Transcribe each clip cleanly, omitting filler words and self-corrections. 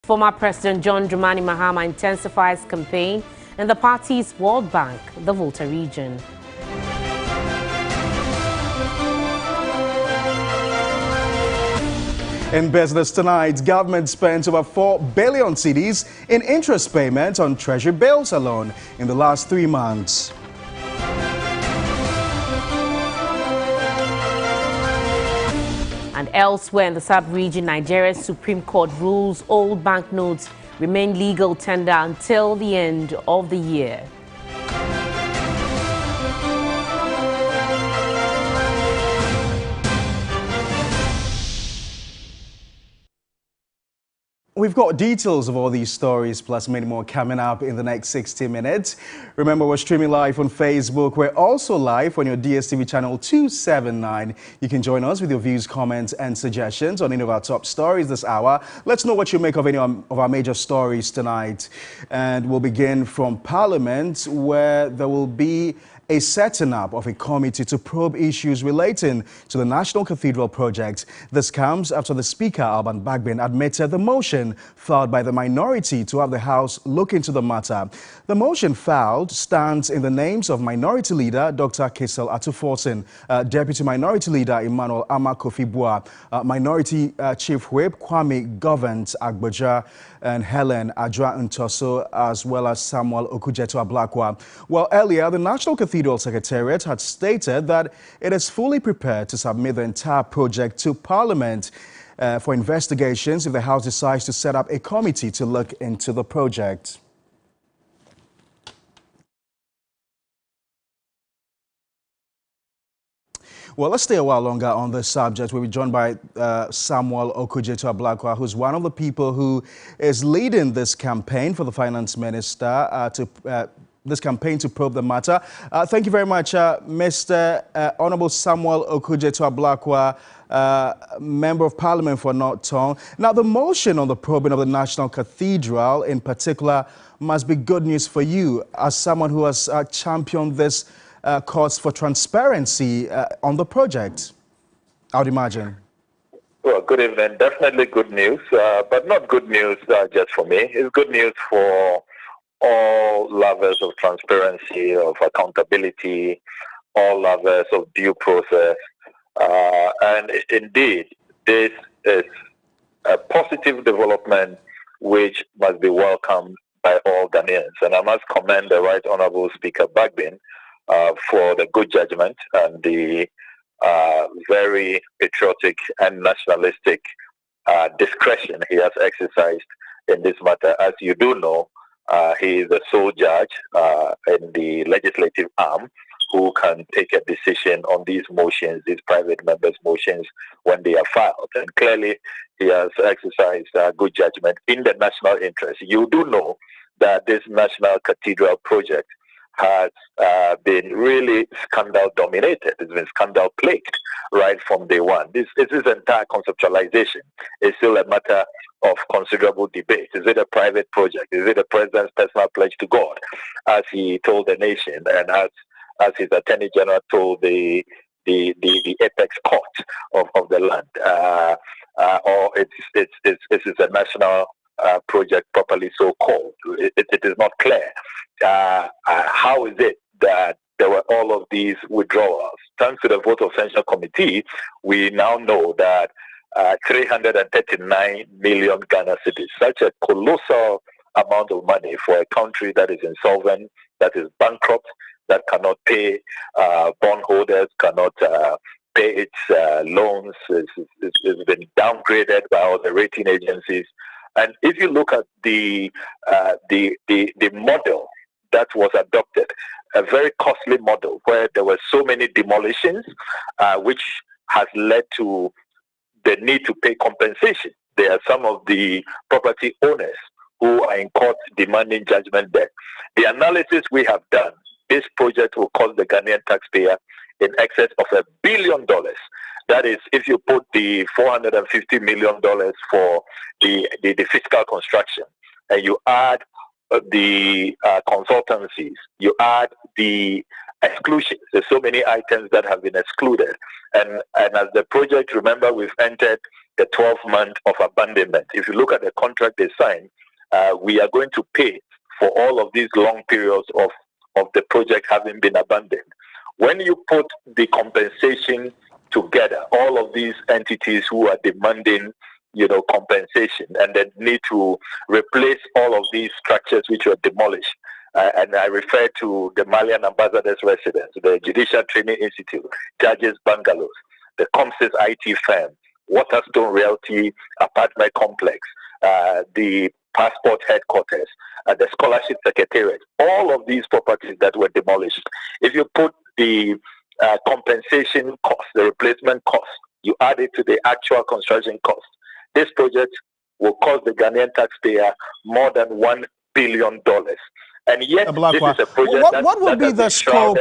Former President John Dramani Mahama intensifies campaign in the party's World Bank, the Volta region. In business tonight, government spent over 4 billion cedis in interest payments on treasury bills alone in the last 3 months. And elsewhere in the sub-region, Nigeria's Supreme Court rules old banknotes remain legal tender until the end of the year. We've got details of all these stories, plus many more coming up in the next 60 minutes. Remember, we're streaming live on Facebook. We're also live on your DSTV channel 279. You can join us with your views, comments, and suggestions on any of our top stories this hour. Let's know what you make of any of our major stories tonight. And we'll begin from Parliament, where there will be a setting up of a committee to probe issues relating to the National Cathedral project. This comes after the Speaker, Alban Bagbin, admitted the motion filed by the minority to have the House look into the matter. The motion filed stands in the names of Minority Leader Dr. Kesel Atuforsen, Deputy Minority Leader Emmanuel Ama Kofi-Buah, Minority Chief Whip Kwame Govent Agboja, and Helen Adra Ntoso, as well as Samuel Okujeto Ablakwa. Well, earlier, the National Cathedral Secretariat had stated that it is fully prepared to submit the entire project to Parliament for investigations if the House decides to set up a committee to look into the project. Well, let's stay a while longer on this subject. We'll be joined by Samuel Okujeto Ablakwa, who's one of the people who is leading this campaign for the Finance Minister this campaign to probe the matter. Thank you very much, Mr. Honorable Samuel Okujeto Ablakwa, Member of Parliament for North Tongue. Now, the motion on the probing of the National Cathedral in particular must be good news for you as someone who has championed this cause for transparency on the project, I would imagine. Well, good evening. Definitely good news, but not good news just for me. It's good news for all lovers of transparency, of accountability, all lovers of due process. And indeed, this is a positive development which must be welcomed by all Ghanaians. And I must commend the Right Honourable Speaker Bagbin for the good judgment and the very patriotic and nationalistic discretion he has exercised in this matter. As you do know, he is the sole judge in the legislative arm who can take a decision on these motions, these private members' motions, when they are filed. And clearly, he has exercised good judgment in the national interest. You do know that this National Cathedral project has been really scandal-dominated. It's been scandal-plagued right from day one. This entire conceptualization is still a matter of considerable debate. Is it a private project? Is it the president's personal pledge to God, as he told the nation, and as his Attorney General told the apex court of the land, or it's a national project properly so called? It is not clear. How is it that there were all of these withdrawals? Thanks to the vote of censure committee, we now know that 339 million Ghana cedis, such a colossal amount of money for a country that is insolvent, that is bankrupt, that cannot pay bondholders, cannot pay its loans. It's been downgraded by all the rating agencies. And if you look at the model that was adopted, a very costly model where there were so many demolitions, which has led to the need to pay compensation. There are some of the property owners who are in court demanding judgment debt. The analysis we have done, this project will cost the Ghanaian taxpayer in excess of $1 billion. That is, if you put the $450 million for the physical construction, and you add the consultancies, you add the exclusions. There's so many items that have been excluded. And as the project, remember, we've entered the 12th month of abandonment. If you look at the contract they signed, we are going to pay for all of these long periods of the project having been abandoned. When you put the compensation together, all of these entities who are demanding, compensation, and then need to replace all of these structures which were demolished. And I refer to the Malian ambassador's residence, the Judicial Training Institute, Judges Bungalows, the Comsys IT firm, Waterstone Realty Apartment Complex, the Passport Headquarters, the Scholarship Secretariat, all of these properties that were demolished. If you put the compensation cost, the replacement cost, you add it to the actual construction cost, this project will cost the Ghanaian taxpayer more than $1 billion. And yet, this is a project what will be the scope?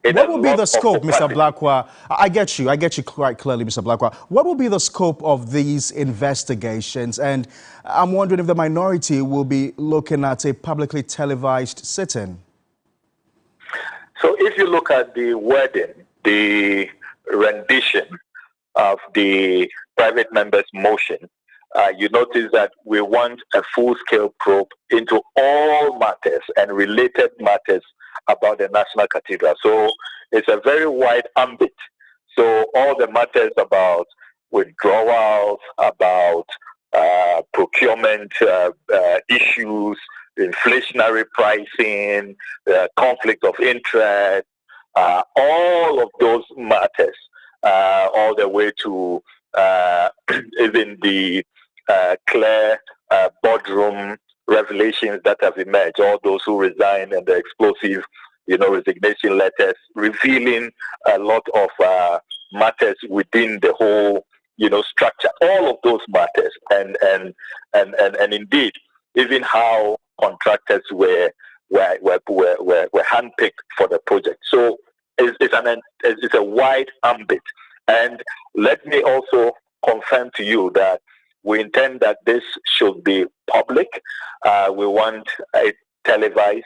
What will be the scope, Mr. Blakwa? I get you quite clearly, Mr. Blakwa. What will be the scope of these investigations? And I'm wondering if the minority will be looking at a publicly televised sit-in. So if you look at the wording, the rendition of the private member's motion, you notice that we want a full-scale probe into all matters and related matters about the National Cathedral. So it's a very wide ambit. So all the matters about withdrawals, about procurement issues, inflationary pricing, conflict of interest, all of those matters, all the way to even the clear boardroom revelations that have emerged, all those who resigned and the explosive, resignation letters, revealing a lot of matters within the whole, structure. All of those matters, and indeed, even how contractors were handpicked for the project. So it's a wide ambit. And let me also confirm to you that we intend that this should be public. We want it televised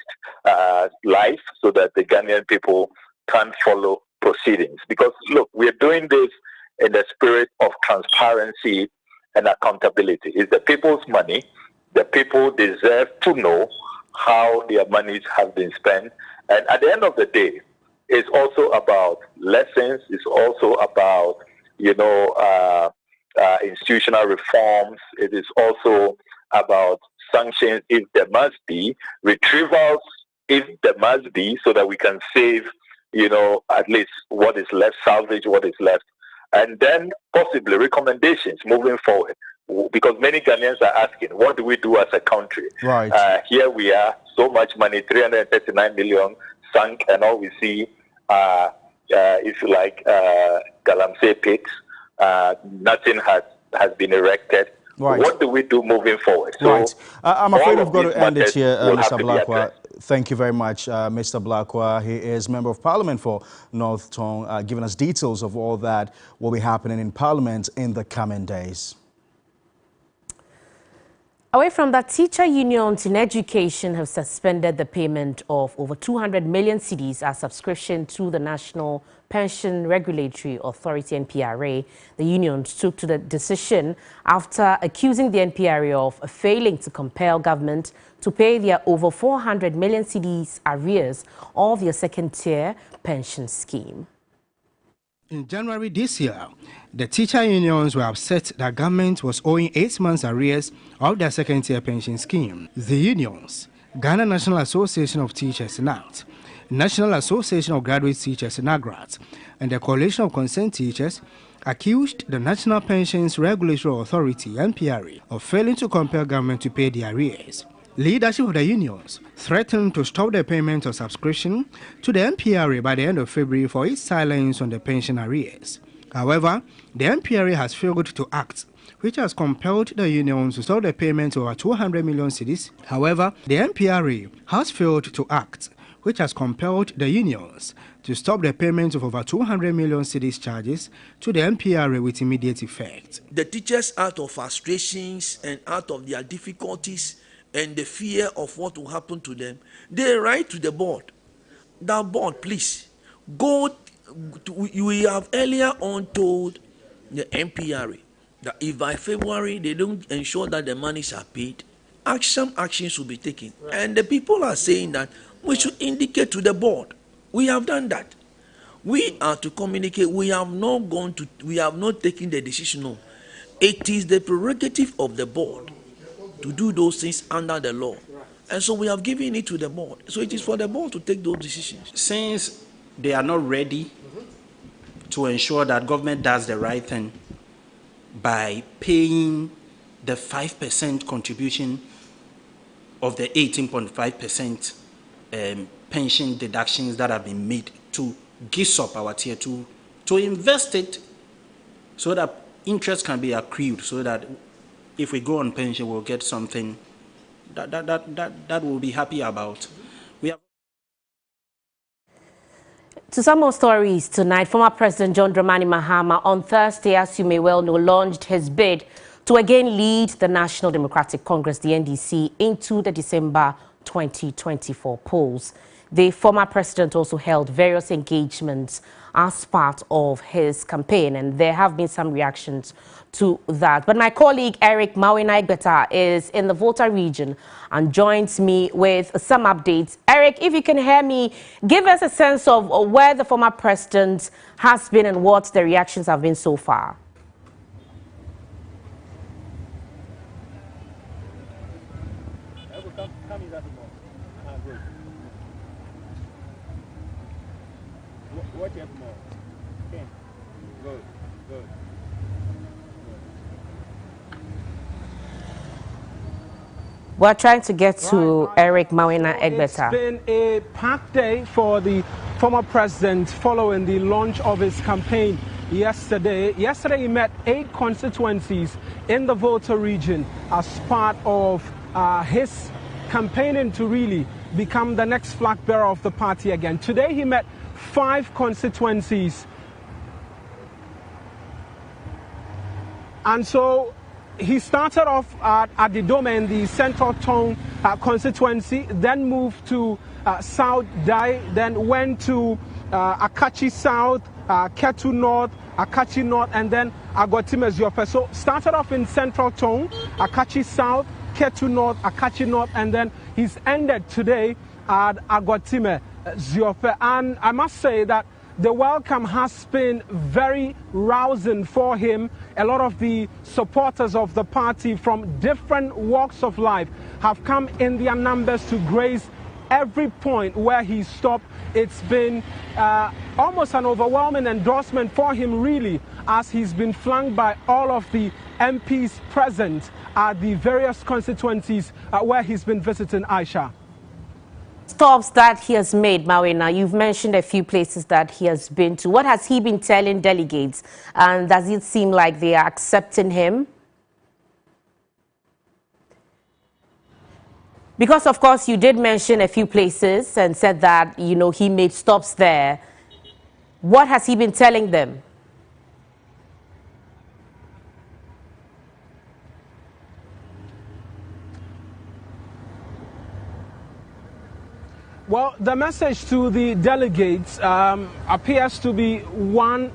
live so that the Ghanaian people can follow proceedings. Because, look, we're doing this in the spirit of transparency and accountability. It's the people's money. The people deserve to know how their monies have been spent. And at the end of the day, it's also about lessons. It's also about, institutional reforms. It is also about sanctions if there must be, retrievals if there must be, so that we can save, at least what is left, salvage what is left. And then possibly recommendations moving forward. Because many Ghanaians are asking, what do we do as a country? Right. Here we are, so much money, 339 million sunk, and all we see, if you like, Galamsey pits. Nothing has been erected. Right. What do we do moving forward? Right. I'm afraid we've got to end it here, Mr. Blakwa. Thank you very much, Mr. Blakwa. He is Member of Parliament for North Tongue, giving us details of all that will be happening in Parliament in the coming days. Away from that, teacher unions in education have suspended the payment of over 200 million cedis as subscription to the National Pension Regulatory Authority, NPRA. The unions took to the decision after accusing the NPRA of failing to compel government to pay their over 400 million cedis arrears of their second-tier pension scheme. In January this year, the teacher unions were upset that government was owing 8 months arrears of their second-tier pension scheme. The unions, Ghana National Association of Teachers, NAT, National Association of Graduate Teachers, NAGRAT, and the Coalition of Concerned Teachers accused the National Pensions Regulatory Authority, NPRA, of failing to compel government to pay the arrears. Leadership of the unions threatened to stop the payment of subscription to the NPRA by the end of February for its silence on the pension arrears. However, the NPRA has failed to act, which has compelled the unions to stop the payment of over 200 million cedis. However, the NPRA has failed to act, which has compelled the unions to stop the payment of over 200 million cedis charges to the NPRA with immediate effect. The teachers, out of frustrations and out of their difficulties and the fear of what will happen to them, they write to the board. Now, board, please, we have earlier on told the NPRA that if by February they don't ensure that the monies are paid, some actions will be taken. Right. And the people are saying that we should indicate to the board. We have done that. We are to communicate. We have not taken the decision. No. It is the prerogative of the board to do those things under the law. And so we have given it to the board. So it is for the board to take those decisions. Since they are not ready to ensure that government does the right thing by paying the 5% contribution of the 18.5% pension deductions that have been made to GISOP, our tier 2, to invest it so that interest can be accrued, so that if we go on pension, we'll get something that we'll be happy about. We have To some more stories tonight, former President John Dramani Mahama on Thursday, as you may well know, launched his bid to again lead the National Democratic Congress, the NDC, into the December 2024 polls. The former president also held various engagements as part of his campaign, and there have been some reactions to that. But my colleague Eric Mawina Egbeta is in the Volta region and joins me with some updates. Eric, if you can hear me, give us a sense of where the former president has been and what the reactions have been so far. We're trying to get to Eric Mawina Egbeta. It's been a packed day for the former president following the launch of his campaign yesterday. Yesterday he met 8 constituencies in the Volta region as part of his campaigning to really become the next flag bearer of the party again. Today he met 5 constituencies. And so he started off at the Domain, the Central Town constituency, then moved to South Dai, then went to Akachi South, Ketu North, Akachi North, and then Agotime Ziofe. So started off in Central Town, Akachi South, Ketu North, Akachi North, and then he's ended today at Agotime Ziofe. And I must say that the welcome has been very rousing for him. A lot of the supporters of the party from different walks of life have come in their numbers to grace every point where he stopped. It's been almost an overwhelming endorsement for him, really, as he's been flanked by all of the MPs present at the various constituencies where he's been visiting, Aisha. Stops that he has made, Mawina, you've mentioned a few places that he has been to. What has he been telling delegates? And does it seem like they are accepting him? Because, of course, you did mention a few places and said that, you know, he made stops there. What has he been telling them? Well, the message to the delegates appears to be one.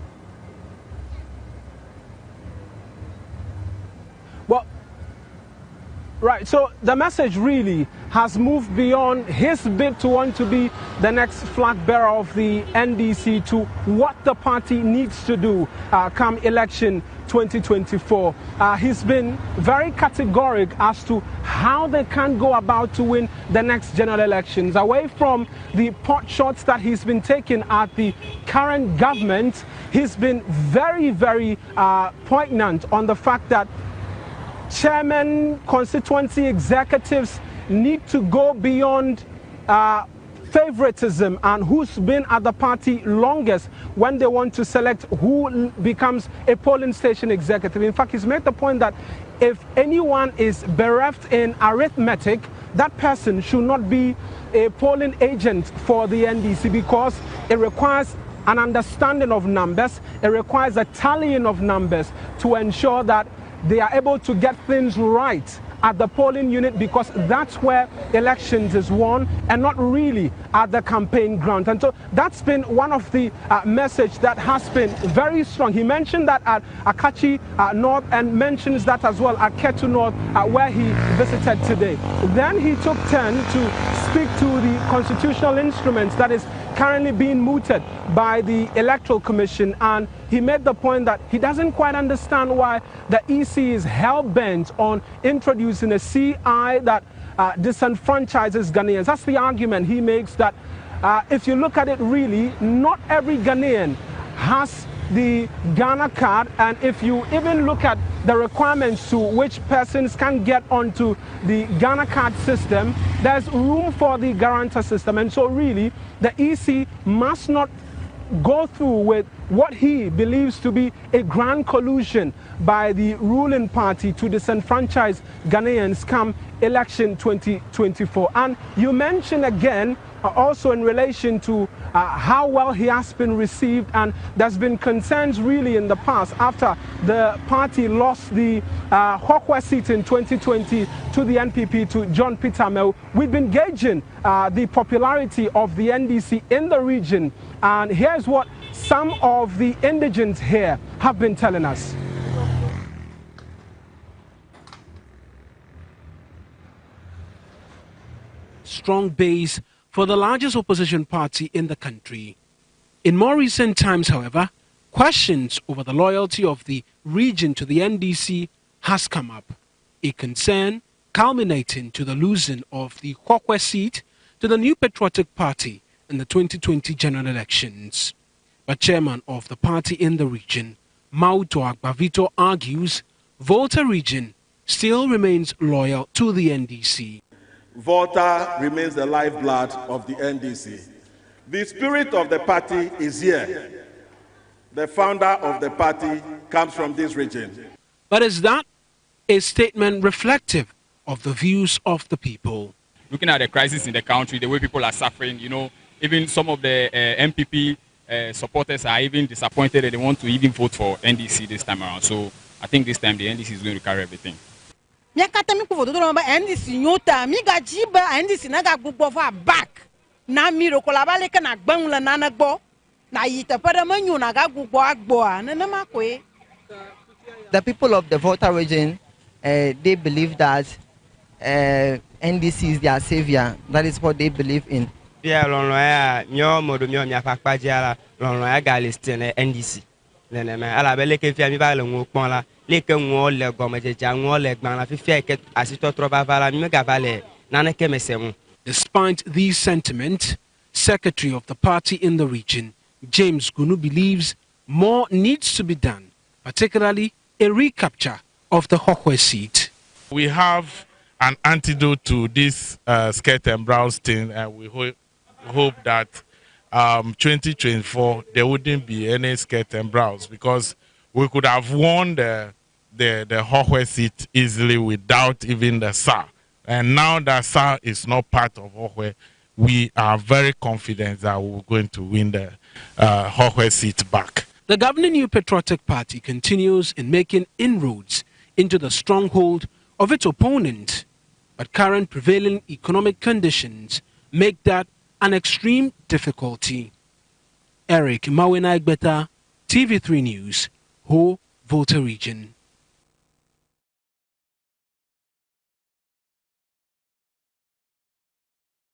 Well, right, so the message really has moved beyond his bid to want to be the next flag bearer of the NDC to what the party needs to do come election 2024. He's been very categoric as to how they can go about to win the next general elections. Away from the pot shots that he's been taking at the current government, he's been very, very poignant on the fact that chairman, constituency executives need to go beyond favoritism and who's been at the party longest when they want to select who becomes a polling station executive. In fact, he's made the point that if anyone is bereft in arithmetic, that person should not be a polling agent for the NDC because it requires an understanding of numbers, it requires a tallying of numbers to ensure that they are able to get things right at the polling unit because that's where elections is won and not really at the campaign ground. And so that's been one of the message that has been very strong. He mentioned that at Akachi North and mentions that as well at Ketu North where he visited today. Then he took turn to speak to the constitutional instruments that is currently being mooted by the Electoral Commission, and he made the point that he doesn't quite understand why the EC is hell-bent on introducing a CI that disenfranchises Ghanaians. That's the argument he makes, that if you look at it really, not every Ghanaian has the Ghana card, and if you even look at the requirements to which persons can get onto the Ghana card system, there's room for the guarantor system. And so really the EC must not go through with what he believes to be a grand collusion by the ruling party to disenfranchise Ghanaians come election 2024. And you mentioned again also in relation to how well he has been received, and there's been concerns really in the past after the party lost the Hokwe seat in 2020 to the NPP to John Peter Mel. We've been gauging the popularity of the NDC in the region, and here's what some of the indigents here have been telling us. Strong base for the largest opposition party in the country. In more recent times, however, questions over the loyalty of the region to the NDC has come up, a concern culminating to the losing of the Hokwe seat to the New Patriotic Party in the 2020 general elections. But chairman of the party in the region, Mauto Agbavito, argues Volta region still remains loyal to the NDC. Volta remains the lifeblood of the NDC. The spirit of the party is here. The founder of the party comes from this region. But is that a statement reflective of the views of the people? Looking at the crisis in the country, the way people are suffering, you know, even some of the MPP supporters are even disappointed that they want to even vote for NDC this time around. So I think this time the NDC is going to carry everything. NDC nyota mi ga jiba NDC na ga gbogbo fa back na mi ro kola ba le kana gbon la na gbo na yita pada manyu na ga gbogbo agbo na na makwe. The people of the Volta region they believe that NDC is their savior. That is what they believe in. Yeah, lonloya nyo modo nyo mi afakpa jiala lonloya ga listen NDC. Neneme ala bele ke fi mi ba le nwo pon la leke nwo le gomejeja nwo le gban la fi fi ke asito troba vala mi ga vale nana ke mesemu. Despite these sentiments, Secretary of the party in the region, James Gunu, believes more needs to be done, particularly a recapture of the Hokwe seat. We have an antidote to this skirt and blouse thing, and we hope that 2024 there wouldn't be any skirt and blouse, because we could have won the Hokwe seat easily without even the SAR. And now that SAR is not part of Hokwe, we are very confident that we're going to win the Hokwe seat back. The governing New Patriotic Party continues in making inroads into the stronghold of its opponent, but current prevailing economic conditions make that an extreme difficulty. Eric Mawena Egbeta, TV3 News, Ho, Volta Region.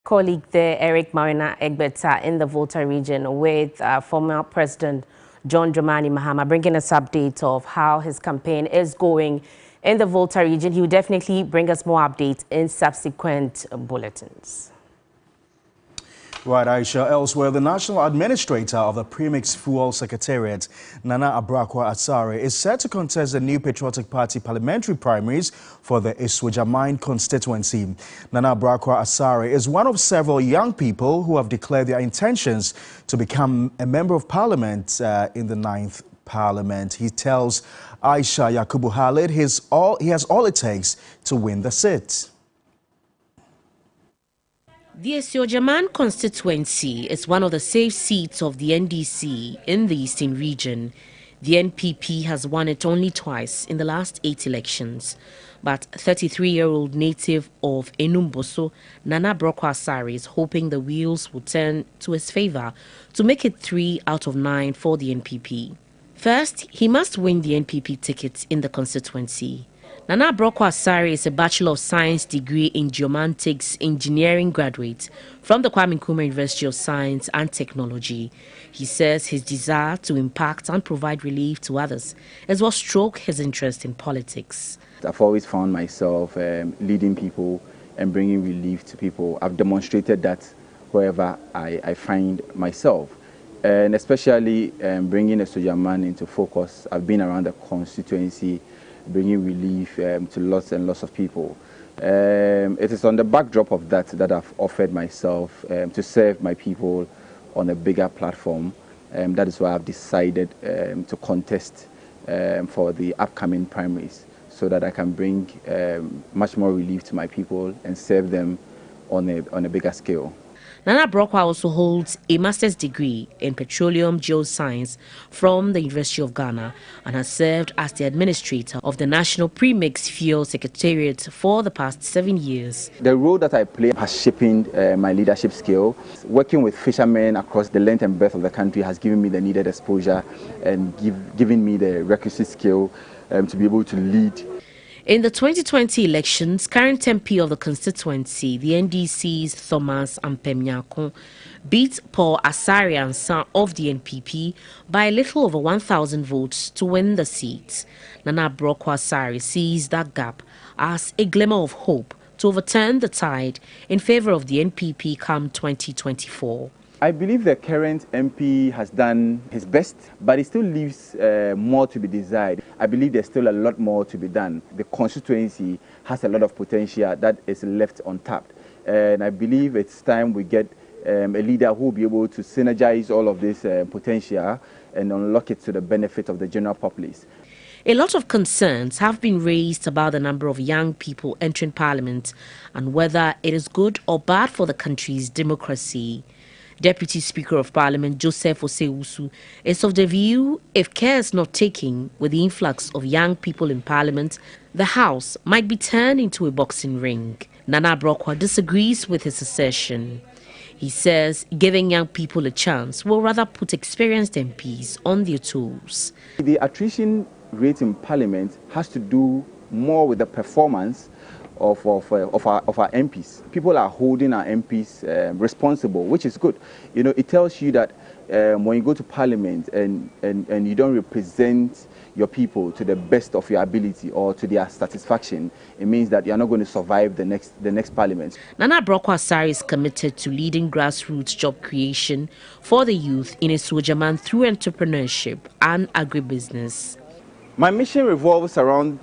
Colleague there, Eric Mawena Egbeta, in the Volta region with former President John Dramani Mahama, bringing us updates of how his campaign is going in the Volta region. He will definitely bring us more updates in subsequent bulletins. Right, Aisha. Elsewhere, the National Administrator of the Premix Fuel Secretariat, Nana Abrakwah Asare, is set to contest the New Patriotic Party parliamentary primaries for the Isuajamine constituency. Nana Abrakwah Asare is one of several young people who have declared their intentions to become a member of parliament in the 9th Parliament. He tells Aisha Yakubu Khalid he has all it takes to win the seat. The Isuajamine constituency is one of the safe seats of the NDC in the Eastern region. The NPP has won it only twice in the last 8 elections. But 33-year-old native of Enumboso, Nana Brokwa Asare, is hoping the wheels will turn to his favor to make it 3 out of 9 for the NPP. First, he must win the NPP ticket in the constituency. Nana Brokwa Asare is a Bachelor of Science degree in Geomantics Engineering graduate from the Kwame Nkrumah University of Science and Technology. He says his desire to impact and provide relief to others is what struck his interest in politics. I've always found myself leading people and bringing relief to people. I've demonstrated that wherever I find myself, and especially bringing a soldier man into focus. I've been around the constituency, bringing relief to lots and lots of people. It is on the backdrop of that I've offered myself to serve my people on a bigger platform. That is why I've decided to contest for the upcoming primaries, so that I can bring much more relief to my people and serve them on a bigger scale. Nana Brokwa also holds a master's degree in petroleum geoscience from the University of Ghana and has served as the administrator of the National Premixed Fuel Secretariat for the past 7 years. The role that I play has shaped my leadership skill. Working with fishermen across the length and breadth of the country has given me the needed exposure and given me the requisite skill to be able to lead. In the 2020 elections, current MP of the constituency, the NDC's Thomas Ampemnyako, beat Paul Asare Ansah of the NPP by a little over 1,000 votes to win the seat. Nana Brokwa Asare sees that gap as a glimmer of hope to overturn the tide in favor of the NPP come 2024. I believe the current MP has done his best, but it still leaves more to be desired. I believe there's still a lot more to be done. The constituency has a lot of potential that is left untapped. And I believe it's time we get a leader who will be able to synergize all of this potential and unlock it to the benefit of the general populace. A lot of concerns have been raised about the number of young people entering parliament and whether it is good or bad for the country's democracy. Deputy Speaker of Parliament Joseph Osei-Usu is of the view if care is not taken with the influx of young people in Parliament, the House might be turned into a boxing ring. Nana Brokwa disagrees with his assertion. He says giving young people a chance will rather put experienced MPs on their toes. The attrition rate in Parliament has to do more with the performance of our MPs. People are holding our MPs responsible, which is good. You know, it tells you that when you go to Parliament and you don't represent your people to the best of your ability or to their satisfaction, it means that you are not going to survive the next Parliament. Nana Brokwa Asare is committed to leading grassroots job creation for the youth in Esuojaman through entrepreneurship and agribusiness. My mission revolves around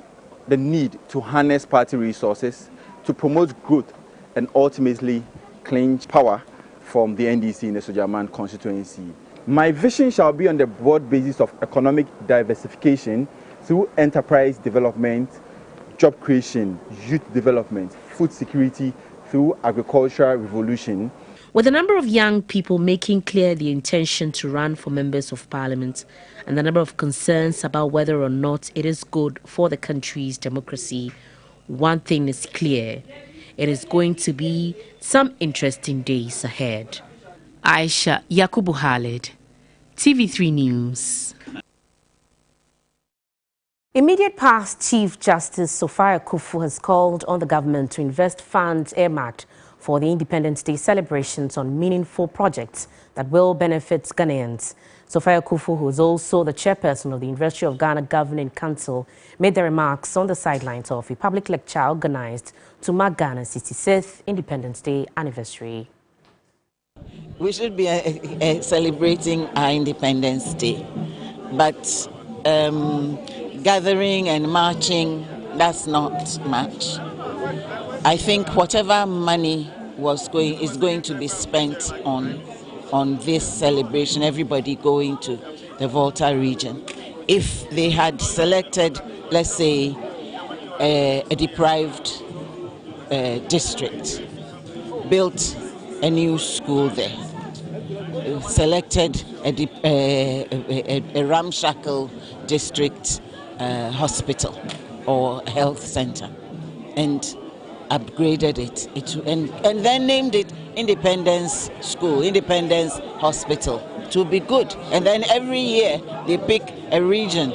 the need to harness party resources to promote growth and ultimately clinch power from the NDC in the Esuojaman constituency. My vision shall be on the broad basis of economic diversification through enterprise development, job creation, youth development, food security through agricultural revolution. With a number of young people making clear the intention to run for members of parliament and the number of concerns about whether or not it is good for the country's democracy, one thing is clear. It is going to be some interesting days ahead. Aisha Yakubu Khalid, TV3 News. Immediate past Chief Justice Sophia Akuffo has called on the government to invest funds earmarked for the Independence Day celebrations on meaningful projects that will benefit Ghanaians. Sophia Akuffo, who is also the chairperson of the University of Ghana Governing Council, made the remarks on the sidelines of a public lecture organized to mark Ghana's 66th Independence Day anniversary. We should be celebrating our Independence Day, but gathering and marching, that's not much. I think whatever money is going to be spent on this celebration, everybody going to the Volta region. If they had selected, let's say, a deprived district, built a new school there, selected a ramshackle district hospital or health center, and upgraded it, and then named it Independence School, Independence Hospital, to be good. And then every year they pick a region,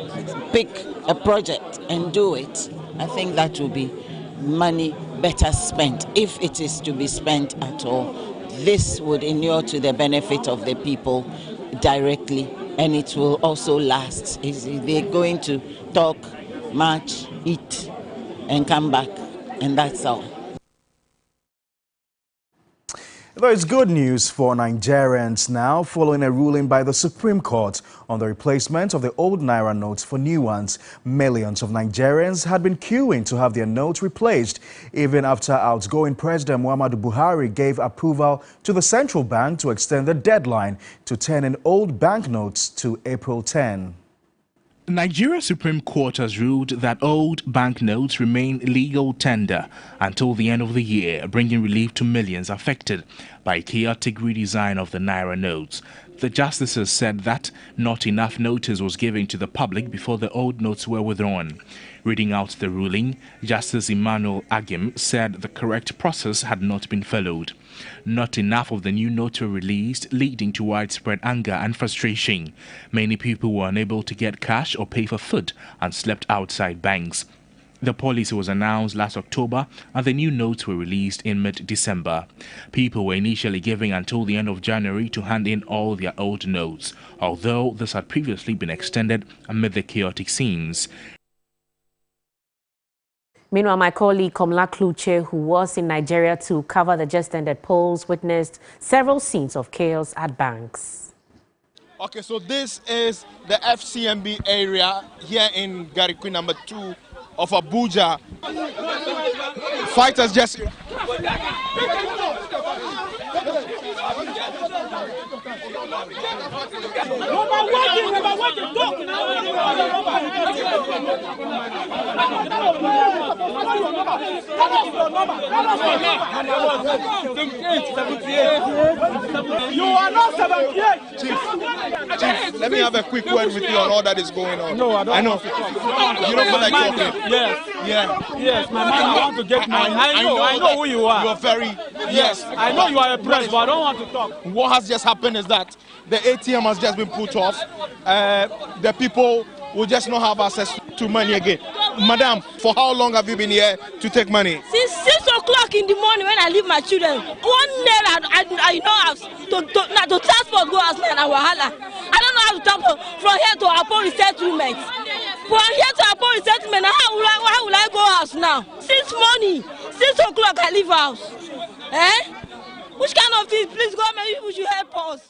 pick a project and do it. I think that will be money better spent, if it is to be spent at all. This would inure to the benefit of the people directly, and it will also last. They're going to talk, march, eat, and come back, and that's all. There is good news for Nigerians now, following a ruling by the Supreme Court on the replacement of the old Naira notes for new ones. Millions of Nigerians had been queuing to have their notes replaced, even after outgoing President Muhammadu Buhari gave approval to the central bank to extend the deadline to turn in old banknotes to April 10. The Nigeria Supreme Court has ruled that old banknotes remain legal tender until the end of the year, bringing relief to millions affected by a chaotic redesign of the Naira notes. The justices said that not enough notice was given to the public before the old notes were withdrawn. Reading out the ruling, Justice Emmanuel Agim said the correct process had not been followed. Not enough of the new notes were released, leading to widespread anger and frustration. Many people were unable to get cash or pay for food and slept outside banks. The policy was announced last October and the new notes were released in mid-December. People were initially given until the end of January to hand in all their old notes, although this had previously been extended amid the chaotic scenes. Meanwhile, my colleague Komla Kluche, who was in Nigeria to cover the just-ended polls, witnessed several scenes of chaos at banks. Okay, so this is the FCMB area here in Garikwi number 2 of Abuja. Fighters just... You are not 78. Chief, let me have a quick word with you on all that is going on. No, I don't. I know. Want to talk. You don't feel like talking? Yes. Yeah. Yes, my man, I want to get money. I know who you are. You're very... Yes. I know you are a press, but I don't want to talk. What has just happened is that the ATM has just been put off. The people will just not have access to money again. Madam, for how long have you been here to take money? Since 6 o'clock in the morning when I leave my children. 1 naira I know how to transport go as naira wahala. I don't know how to transport from here to Apo resettlement. From here to Apo resettlement, how will I go house now? Since morning, 6 o'clock I leave house. Which kind of thing? Please government, you should help us.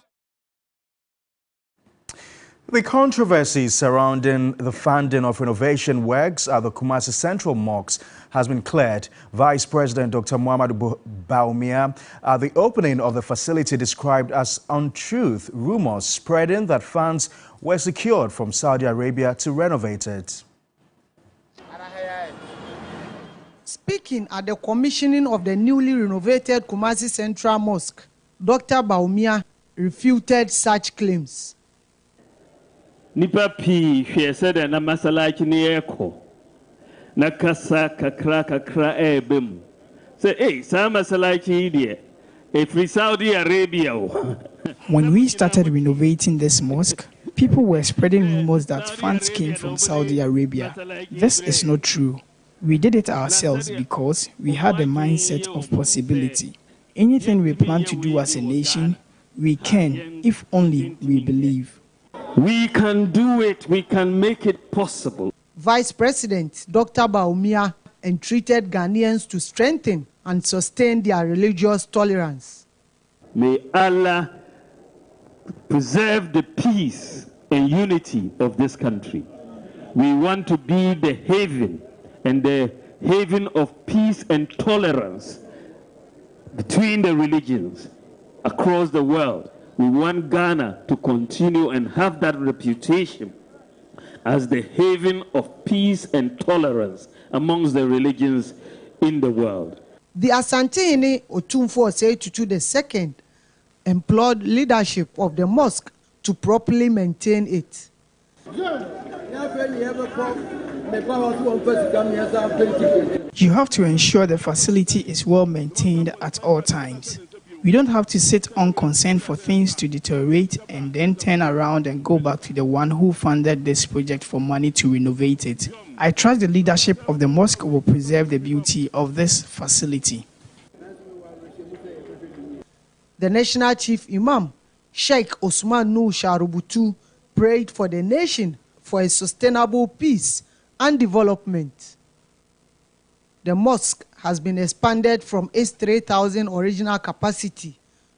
The controversies surrounding the funding of renovation works at the Kumasi Central Mosque has been cleared. Vice President Dr. Muhammadu Bawumia at the opening of the facility described as untruth rumors spreading that funds were secured from Saudi Arabia to renovate it. Speaking at the commissioning of the newly renovated Kumasi Central Mosque, Dr. Bawumia refuted such claims. Nipa pi hwe se de na masalachi ne eko na kasa kakra ebem say sa masalachi de e free Saudi Arabia. When we started renovating this mosque, people were spreading rumors that funds came from Saudi Arabia. This is not true. We did it ourselves because we had a mindset of possibility. Anything we plan to do as a nation, we can, if only we believe. We can do it. We can make it possible. Vice President Dr. Bawumia entreated Ghanaians to strengthen and sustain their religious tolerance. May Allah preserve the peace and unity of this country. We want to be the haven and the haven of peace and tolerance between the religions across the world. We want Ghana to continue and have that reputation as the haven of peace and tolerance amongst the religions in the world. The Asantehene Otumfuo Osei Tutu II implored leadership of the mosque to properly maintain it. You have to ensure the facility is well maintained at all times. We don't have to sit unconcerned for things to deteriorate and then turn around and go back to the one who funded this project for money to renovate it. I trust the leadership of the mosque will preserve the beauty of this facility. The National Chief Imam, Sheikh Osman Nur Sharubutu, prayed for the nation for a sustainable peace and development. The mosque has been expanded from its 3,000 original capacity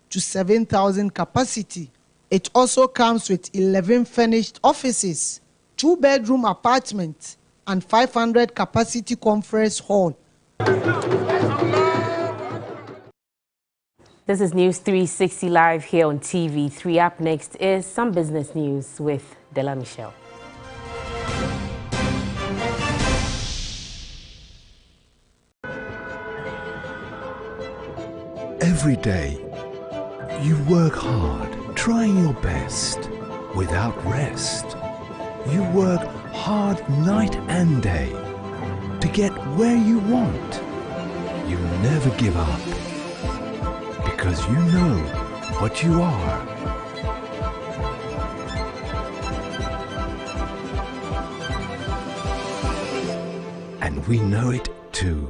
to 7,000 capacity. It also comes with 11 furnished offices, 2-bedroom apartments, and 500 capacity conference hall. This is News 360 live here on TV3. Up next is some business news with Della Michelle. Every day, you work hard, trying your best, without rest. You work hard night and day to get where you want. You never give up, because you know what you are. And we know it too.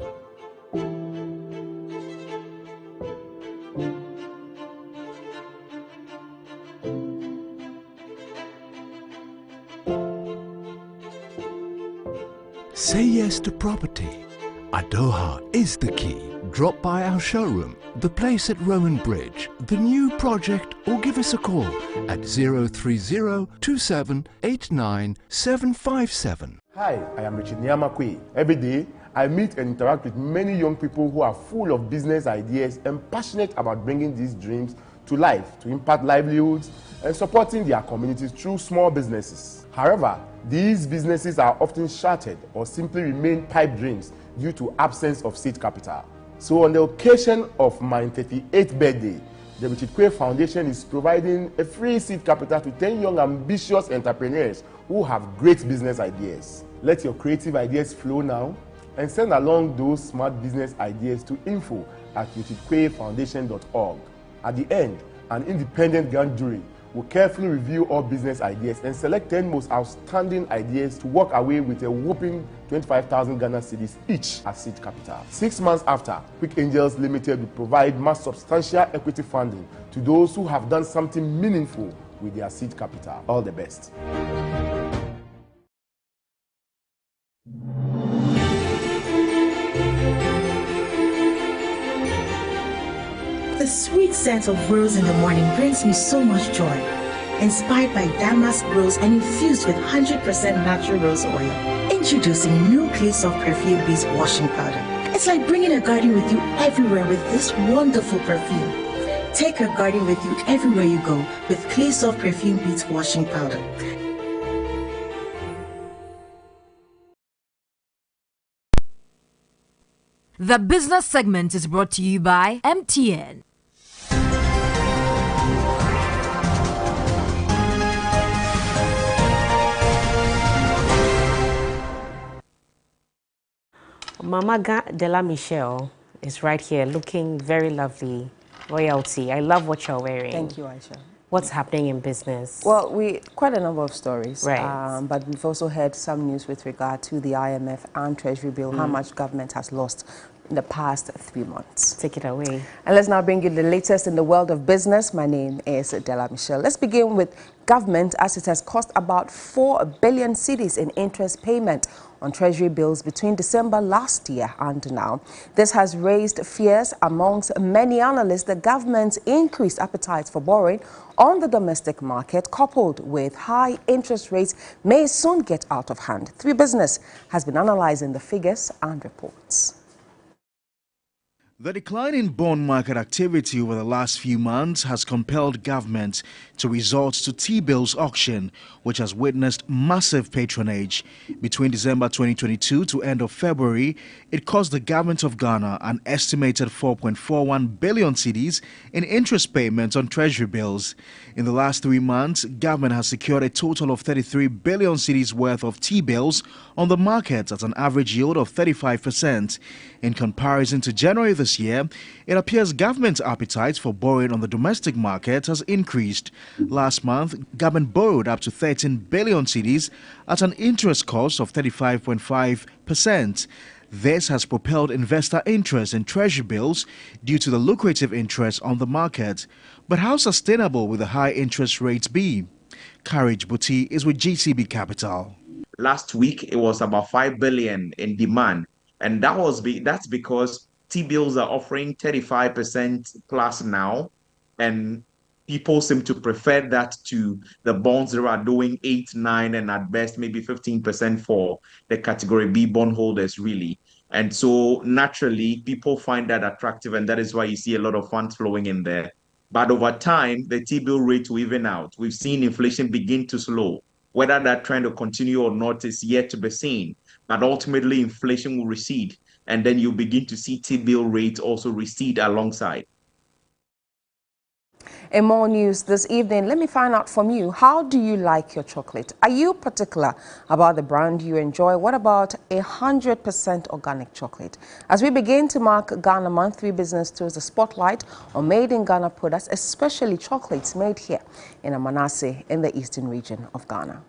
Say yes to property. Adoha is the key. Drop by our showroom, the place at Roman Bridge, the new project, or give us a call at 030-2789-757. Hi, I am Richard Nyamakwe. Every day, I meet and interact with many young people who are full of business ideas and passionate about bringing these dreams to life, to impact livelihoods and supporting their communities through small businesses. However, these businesses are often shattered or simply remain pipe dreams due to absence of seed capital. So on the occasion of my 38th birthday, the Richard Quay Foundation is providing a free seed capital to 10 young ambitious entrepreneurs who have great business ideas. Let your creative ideas flow now and send along those smart business ideas to info@richardquayfoundation.org. At the end, an independent grand jury will carefully review all business ideas and select 10 most outstanding ideas to walk away with a whopping 25,000 Ghana cedis each as seed capital. 6 months after, Quick Angels Limited will provide more substantial equity funding to those who have done something meaningful with their seed capital. All the best. The sweet scent of rose in the morning brings me so much joy. Inspired by damask rose and infused with 100% natural rose oil. Introducing new Clay Soft Perfume Beads Washing Powder. It's like bringing a garden with you everywhere with this wonderful perfume. Take a garden with you everywhere you go with Clay Soft Perfume Beads Washing Powder. The business segment is brought to you by MTN. Mama Della Michelle is right here looking very lovely. Royalty. I love what you're wearing. Thank you, Aisha. What's happening in business? Well, quite a number of stories, right. But we've also heard some news with regard to the IMF and Treasury bill, how much government has lost in the past 3 months. Take it away. And let's now bring you the latest in the world of business. My name is Della Michelle. Let's begin with government, as it has cost about 4 billion cedis in interest payment on Treasury bills between December last year and now. This has raised fears amongst many analysts that government's increased appetite for borrowing on the domestic market, coupled with high interest rates, may soon get out of hand. 3 Business has been analyzing the figures and reports. The decline in bond market activity over the last few months has compelled government to resort to T-bills auction, which has witnessed massive patronage. Between December 2022 to end of February, it cost the government of Ghana an estimated 4.41 billion cedis in interest payments on treasury bills. In the last 3 months, government has secured a total of 33 billion cedis worth of T-bills on the market at an average yield of 35%. In comparison to January this year, it appears government's appetite for borrowing on the domestic market has increased. Last month, government borrowed up to 13 billion cedis at an interest cost of 35.5%. This has propelled investor interest in treasury bills due to the lucrative interest on the market. But how sustainable will the high interest rates be? Courage Buti is with GTB Capital. Last week, it was about 5 billion in demand. And that's because T-bills are offering 35% plus now. And people seem to prefer that to the bonds that are doing 8, 9, and at best maybe 15% for the category B bondholders, really. And so naturally, people find that attractive, and that is why you see a lot of funds flowing in there. But over time, the T-bill rate will even out. We've seen inflation begin to slow. Whether that trend will continue or not is yet to be seen. But ultimately, inflation will recede, and then you'll begin to see T-bill rates also recede alongside. In more news this evening, let me find out from you, how do you like your chocolate? Are you particular about the brand you enjoy? What about 100% organic chocolate? As we begin to mark Ghana Month, Business throws the spotlight on made in Ghana products, especially chocolates made here in Amanase in the eastern region of Ghana.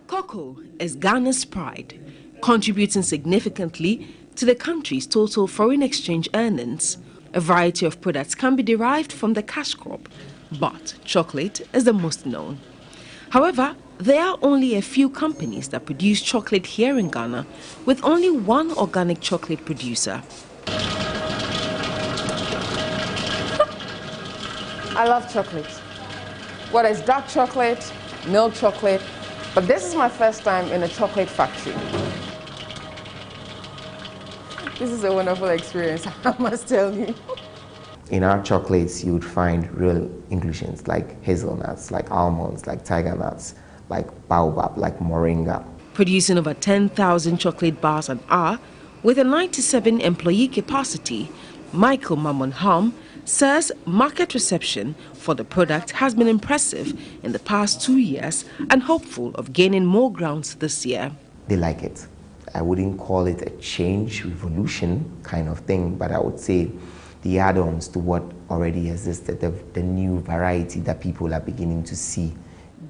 Cocoa is Ghana's pride, contributing significantly to the country's total foreign exchange earnings. A variety of products can be derived from the cash crop, but chocolate is the most known. However, there are only a few companies that produce chocolate here in Ghana, with only one organic chocolate producer. I love chocolate. Whether it's dark chocolate, milk chocolate, but this is my first time in a chocolate factory. This is a wonderful experience, I must tell you. In our chocolates, you would find real inclusions like hazelnuts, like almonds, like tiger nuts, like baobab, like moringa. Producing over 10,000 chocolate bars an hour with a 97 employee capacity, Michael Mamonham says market reception for the product has been impressive in the past 2 years and hopeful of gaining more grounds this year. They like it. I wouldn't call it a change, revolution kind of thing, but I would say the add-ons to what already existed, the new variety that people are beginning to see.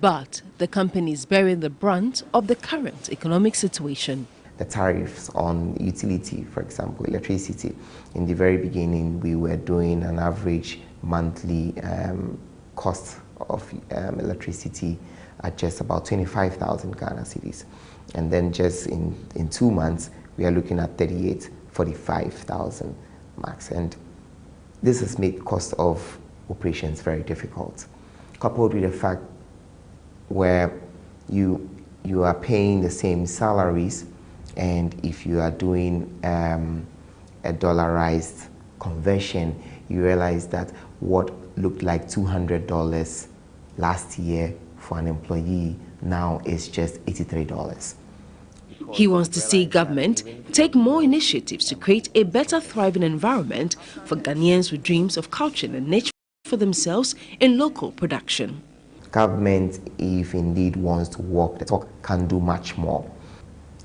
But the company is bearing the brunt of the current economic situation. The tariffs on utility, for example, electricity. In the very beginning, we were doing an average monthly cost of electricity at just about 25,000 Ghana cedis. And then just in 2 months, we are looking at 45,000 max. And this has made cost of operations very difficult, coupled with the fact where you are paying the same salaries, and if you are doing a dollarized conversion, you realize that what looked like $200 last year for an employee now is just $83. He wants to see government take more initiatives to create a better thriving environment for Ghanaians with dreams of culture and nature for themselves in local production. Government, if indeed wants to walk the talk, can do much more.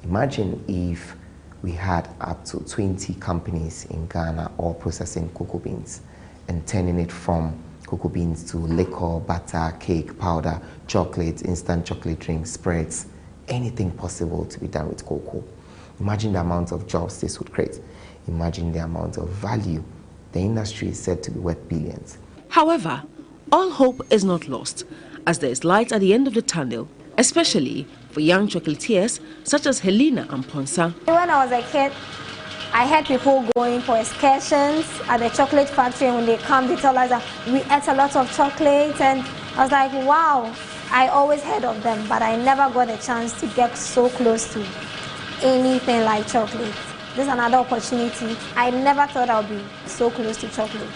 Imagine if we had up to 20 companies in Ghana all processing cocoa beans and turning it from cocoa beans to liquor, butter, cake, powder, chocolate, instant chocolate drinks, spreads, anything possible to be done with cocoa. Imagine the amount of jobs this would create. Imagine the amount of value. The industry is said to be worth billions. However, all hope is not lost, as there is light at the end of the tunnel, especially for young chocolatiers such as Helena Amponsa. When I was a kid, I had people going for excursions at the chocolate factory, and when they come, they tell us that we ate a lot of chocolate, and I was like, wow, I always heard of them, but I never got a chance to get so close to anything like chocolate. this is another opportunity. I never thought I would be so close to chocolate.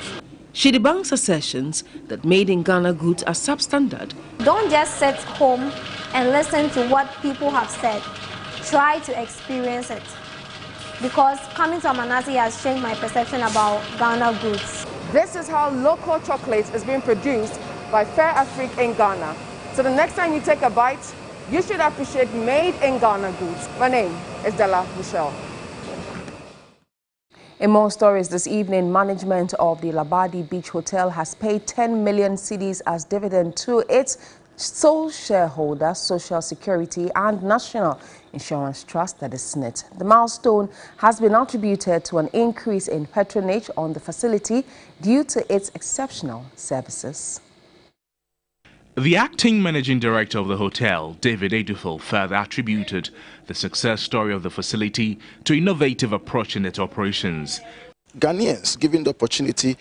She debunks assertions that made in Ghana goods are substandard. Don't just sit home and listen to what people have said. Try to experience it. Because coming to Amanase has changed my perception about Ghana goods. This is how local chocolate is being produced by Fair Afrique in Ghana. So the next time you take a bite, you should appreciate made in Ghana goods. My name is Della Michelle. In more stories this evening, management of the Labadi Beach Hotel has paid 10 million cedis as dividend to its sole shareholder, Social Security and National Insurance Trust, that is SSNIT. The milestone has been attributed to an increase in patronage on the facility due to its exceptional services. The acting managing director of the hotel, David Edufil, further attributed the success story of the facility to innovative approach in its operations. Ghanaians, given the opportunity,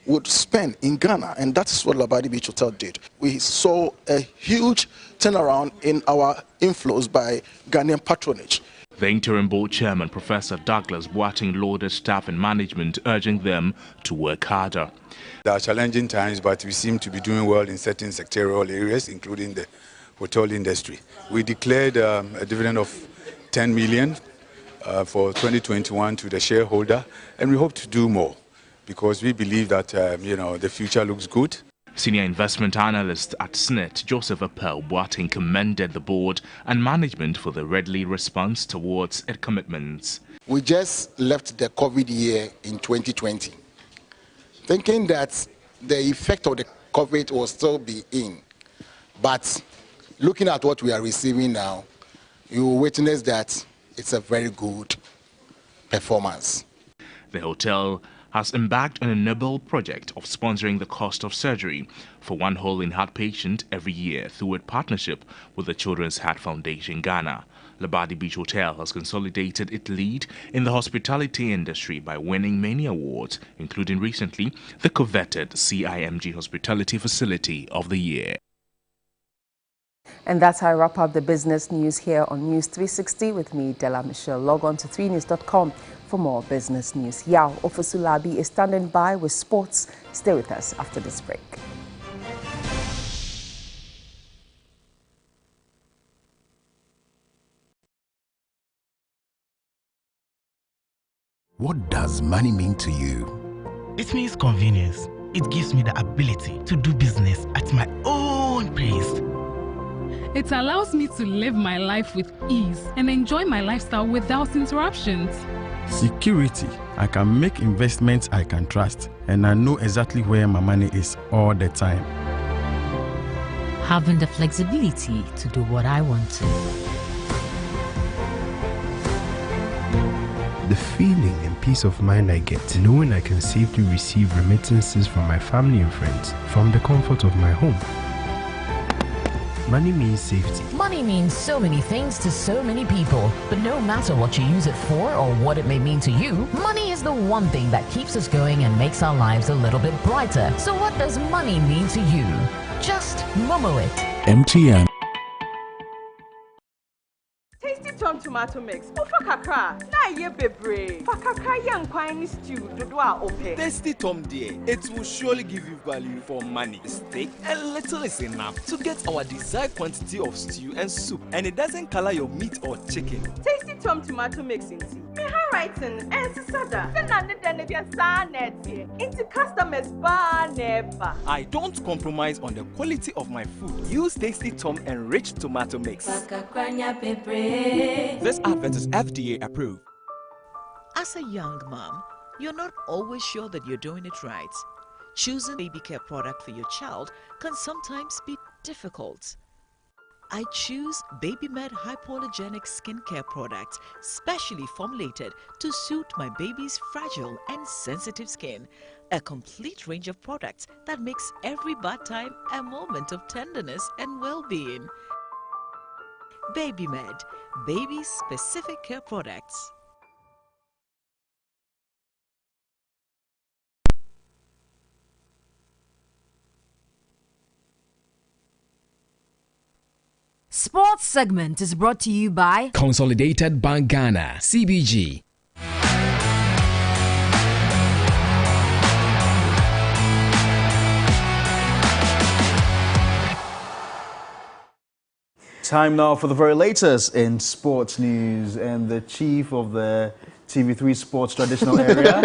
would spend in Ghana, and that's what Labadi Beach Hotel did. We saw a huge turnaround in our inflows by Ghanaian patronage. The interim board chairman, Professor Douglas Boateng, lauded staff and management, urging them to work harder. There are challenging times, but we seem to be doing well in certain sectorial areas, including the hotel industry. We declared a dividend of 10 million for 2021 to the shareholder, and we hope to do more because we believe that the future looks good. Senior investment analyst at SSNIT, Joseph Appel Boateng, commended the board and management for the readily response towards its commitments. We just left the COVID year in 2020, thinking that the effect of the COVID will still be in. But looking at what we are receiving now, you will witness that it's a very good performance. The hotel has embarked on a noble project of sponsoring the cost of surgery for one hole in heart patient every year through a partnership with the Children's Heart Foundation Ghana. Labadi Beach Hotel has consolidated its lead in the hospitality industry by winning many awards, including recently the coveted CIMG Hospitality Facility of the Year. And that's how I wrap up the business news here on News 360 with me, Della Michelle. Log on to 3news.com for more business news. Yao Ofusulabi is standing by with sports. Stay with us after this break. What does money mean to you? It means convenience. It gives me the ability to do business at my own pace. It allows me to live my life with ease and enjoy my lifestyle without interruptions. Security. I can make investments I can trust, and I know exactly where my money is all the time. Having the flexibility to do what I want to. The feeling and peace of mind I get knowing I can safely receive remittances from my family and friends from the comfort of my home. Money means safety. Money means so many things to so many people, but no matter what you use it for or what it may mean to you, money is the one thing that keeps us going and makes our lives a little bit brighter. So what does money mean to you? Just Momo it. MTN. Tasty Tom tomato mix. Ufa kakra. Na ye bebre. Fa kakra yan kwani stew dodwa ope. Tasty Tom dear. It will surely give you value for money. Steak and little is enough to get our desired quantity of stew and soup, and it doesn't color your meat or chicken. Tasty Tom tomato mix into me handwriting and sada. Then I need to be a sanet into customers bar never. I don't compromise on the quality of my food. Use Tasty Tom enriched tomato mix. This advert is FDA approved. As a young mom, you're not always sure that you're doing it right. Choosing a baby care product for your child can sometimes be difficult. I choose BabyMed hypoallergenic skincare products, specially formulated to suit my baby's fragile and sensitive skin. A complete range of products that makes every bath time a moment of tenderness and well-being. BabyMed, baby-specific care products. Sports segment is brought to you by Consolidated Bank Ghana, CBG. Time now for the very latest in sports news, and the chief of the TV3 Sports Traditional Area,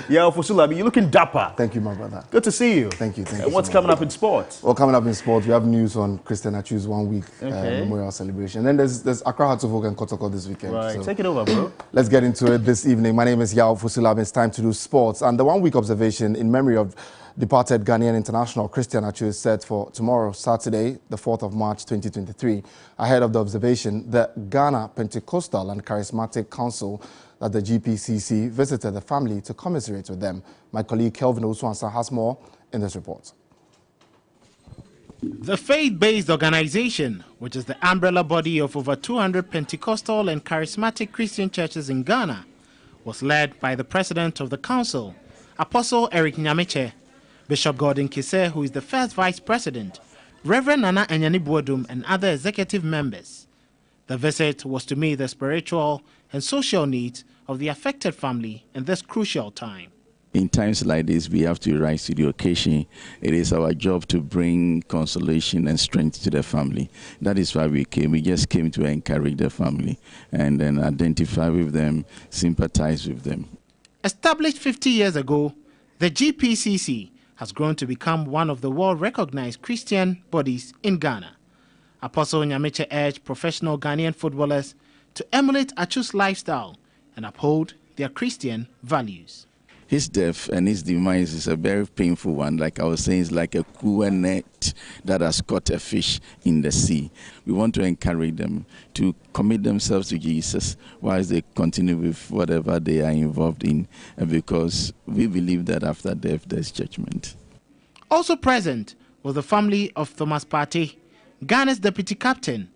Yao Fosulabi, you're looking dapper. Thank you, my brother. Good to see you. Thank you. And what's coming up in sports? Well, coming up in sports, we have news on Christian Achu's 1 week memorial celebration. And then there's Accra Hearts-of-Oak and Kotoko this weekend. Right, so take it over, bro. Let's get into it this evening. My name is Yao Fosulabi. It's time to do sports. And the 1 week observation in memory of departed Ghanaian international Christian Achu is set for tomorrow, Saturday, the 4th of March, 2023. Ahead of the observation, the Ghana Pentecostal and Charismatic Council that the GPCC visited the family to commiserate with them. My colleague Kelvin Oswansa has more in this report. The faith-based organization, which is the umbrella body of over 200 Pentecostal and Charismatic Christian churches in Ghana, was led by the president of the council, Apostle Eric Nyameche, Bishop Gordon Kise, who is the first vice president, Reverend Nana Enyani Buodum, and other executive members. The visit was to meet the spiritual and social needs of the affected family in this crucial time. In times like this, we have to rise to the occasion. It is our job to bring consolation and strength to the family. That is why we came. We just came to encourage the family and then identify with them, sympathize with them. Established 50 years ago, the GPCC has grown to become one of the world-recognized Christian bodies in Ghana. Apostle Nyameche urged professional Ghanaian footballers to emulate Achu's lifestyle and uphold their Christian values. His death and his demise is a very painful one. Like I was saying, it's like a cruel net that has caught a fish in the sea. We want to encourage them to commit themselves to Jesus whilst they continue with whatever they are involved in, because we believe that after death there's judgment. Also present was the family of Thomas Partey, Ghana's deputy captain,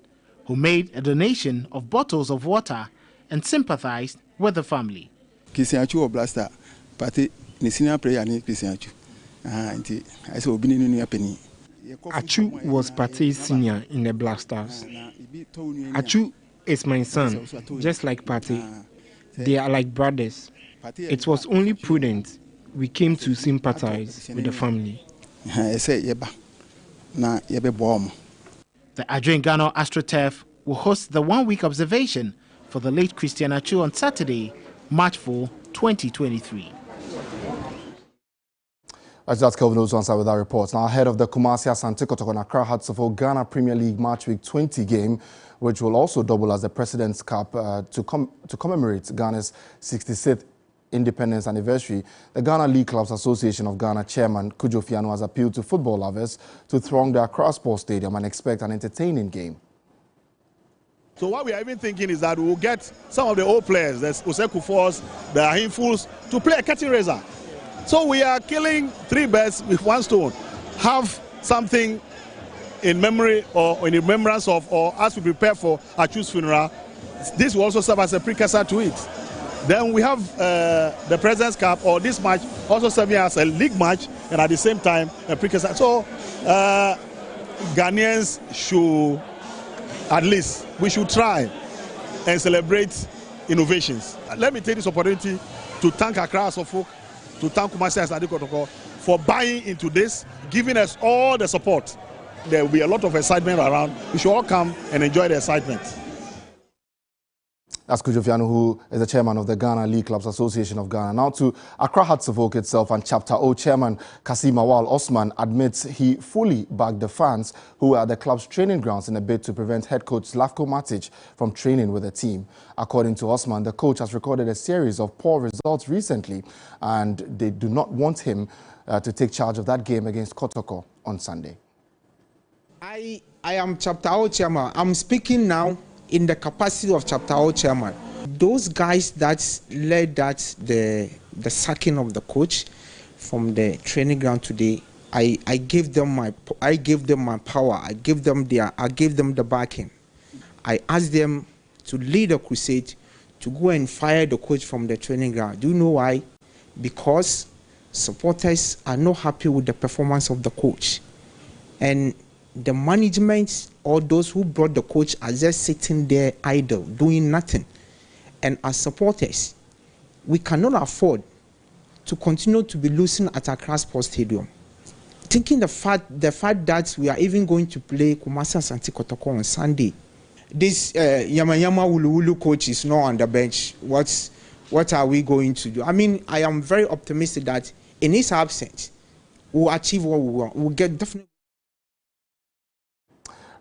who made a donation of bottles of water and sympathized with the family. Party ni senior player ni Christian Achu. I said Obi ni penny. Achu was Partey's senior in the Black Stars. Achu is my son, just like Partey. They are like brothers. It was only prudent we came to sympathize with the family. The Adrian Ghana AstroTurf will host the 1 week observation for the late Christian Achu on Saturday, March 4, 2023. That's Kelvin Oswansa with our reports. Now, ahead of the Kumasi Asante Kotoko and Accra Hearts-of-Oak Ghana Premier League March Week 20 game, which will also double as the President's Cup to commemorate Ghana's 66th independence anniversary, the Ghana League Clubs Association of Ghana Chairman Kujo Fiano has appealed to football lovers to throng the Accra Sports Stadium and expect an entertaining game. So what we are even thinking is that we will get some of the old players, the Oseku Force, the Ahimfuls, to play a curtain raiser. So we are killing 3 birds with 1 stone. Have something in memory or in remembrance of, or as we prepare for Achu's funeral. This will also serve as a precursor to it. Then we have the President's Cup, or this match also serving as a league match, and at the same time a precursor. So Ghanaians should, at least, we should try and celebrate innovations. Let me take this opportunity to thank Accra Hearts-of-Oak, to thank Kumasi Asante Kotoko for buying into this, giving us all the support. There will be a lot of excitement around. We should all come and enjoy the excitement. That's Kujo Fiano, who is the chairman of the Ghana League Clubs Association of Ghana. Now to Accra Hearts-of-Oak itself, and Chapter O chairman Kasim Awal Osman admits he fully backed the fans who were at the club's training grounds in a bid to prevent head coach Slavko Matic from training with the team. According to Osman, the coach has recorded a series of poor results recently, and they do not want him to take charge of that game against Kotoko on Sunday. I am Chapter O chairman. I'm speaking now in the capacity of Chapter O chairman. Those guys that led the sacking of the coach from the training ground today, I gave them my power. I gave them the backing. I asked them to lead a crusade to go and fire the coach from the training ground. Do you know why? Because supporters are not happy with the performance of the coach, and the management or those who brought the coach are just sitting there idle, doing nothing. And as supporters, we cannot afford to continue to be losing at Accra Sports Stadium. It thinking the fact that we are even going to play Kumasi Asante Kotoko on Sunday. This Yama Wulu Wulu coach is not on the bench. What are we going to do? I mean, I am very optimistic that in his absence, we'll achieve what we want. We'll get definitely.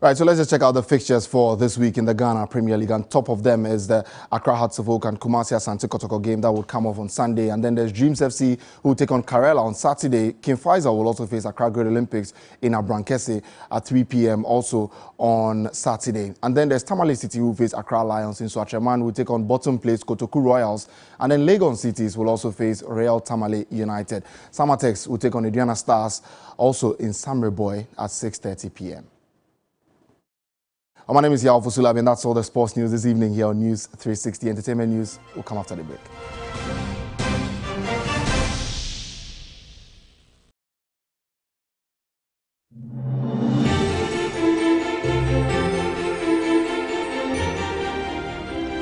Right, so let's just check out the fixtures for this week in the Ghana Premier League. And top of them is the Accra Hearts of Oak and Kumasi Asante Kotoko game that will come off on Sunday. And then there's Dreams FC who will take on Karela on Saturday. King Faisal will also face Accra Great Olympics in Abrankese at 3 p.m. also on Saturday. And then there's Tamale City who face Accra Lions in Swatreman who will take on bottom place Kotoku Royals. And then Legon Cities will also face Real Tamale United. Samatex will take on Adriana Stars also in Samre Boy at 6:30 p.m. My name is Yao Fusulabi, and that's all the sports news this evening here on News 360. Entertainment news will come after the break.